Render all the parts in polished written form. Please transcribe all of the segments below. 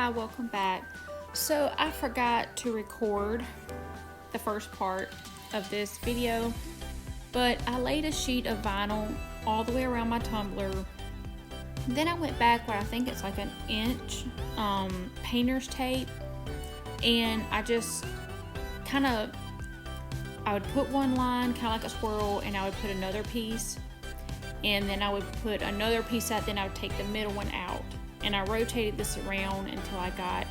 Hi, welcome back. So I forgot to record the first part of this video, but I laid a sheet of vinyl all the way around my tumbler. Then I went back where I think it's like an inch painter's tape, and I just I would put one line kind of like a swirl, and I would put another piece, and then I would put another piece out, then I would take the middle one out, and I rotated this around until I got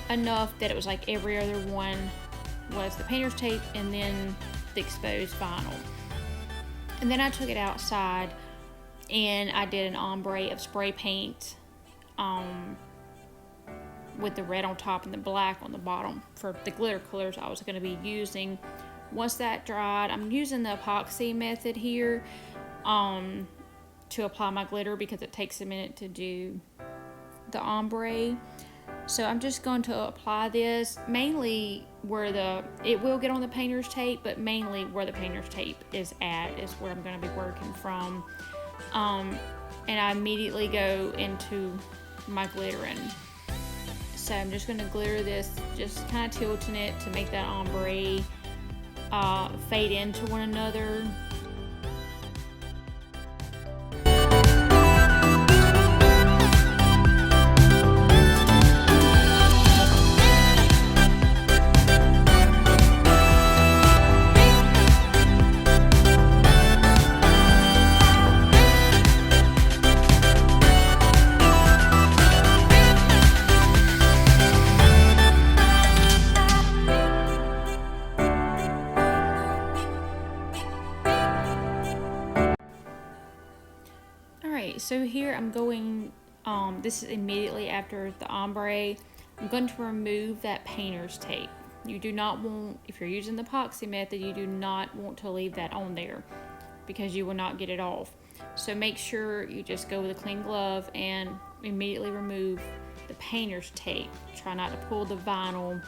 enough that it was like every other one was the painter's tape and then the exposed vinyl. And then I took it outside and I did an ombre of spray paint with the red on top and the black on the bottom for the glitter colors I was going to be using. Once that dried, I'm using the epoxy method here to apply my glitter because it takes a minute to do the ombre. So I'm just going to apply this mainly where it will get on the painter's tape, but mainly where the painter's tape is at is where I'm going to be working from. And I immediately go into my glittering. So I'm just going to glitter this, just kind of tilting it to make that ombre fade into one another. So here I'm going, this is immediately after the ombre, I'm going to remove that painter's tape. You do not want, if you're using the epoxy method, you do not want to leave that on there because you will not get it off. So make sure you just go with a clean glove and immediately remove the painter's tape. Try not to pull the vinyl.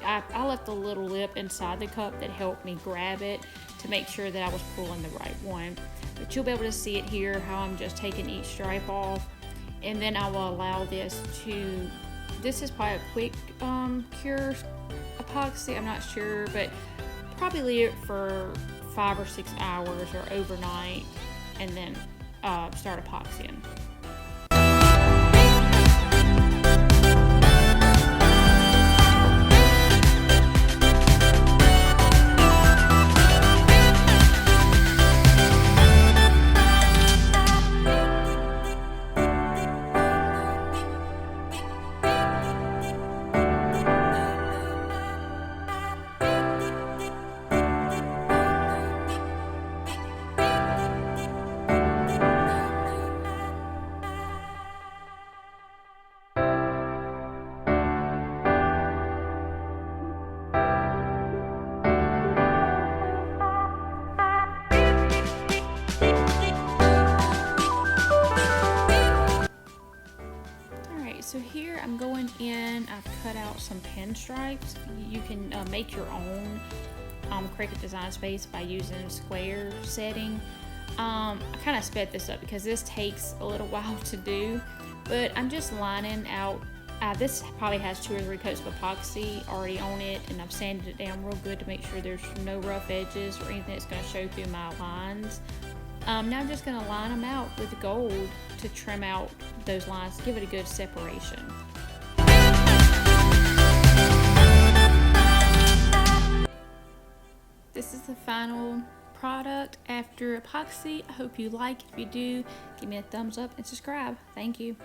I left a little lip inside the cup that helped me grab it to make sure that I was pulling the right one. But you'll be able to see it here, how I'm just taking each stripe off. And then I will allow this is probably a quick cure epoxy, I'm not sure, but probably leave it for 5 or 6 hours or overnight and then start epoxying. So here I'm going in, I've cut out some pinstripes. You can make your own Cricut Design Space by using square setting. I kind of sped this up because this takes a little while to do, but I'm just lining out. This probably has 2 or 3 coats of epoxy already on it, and I've sanded it down real good to make sure there's no rough edges or anything that's going to show through my lines. Now I'm just going to line them out with gold to trim out those lines, give it a good separation. This is the final product after epoxy. I hope you like it. If you do, give me a thumbs up and subscribe. Thank you.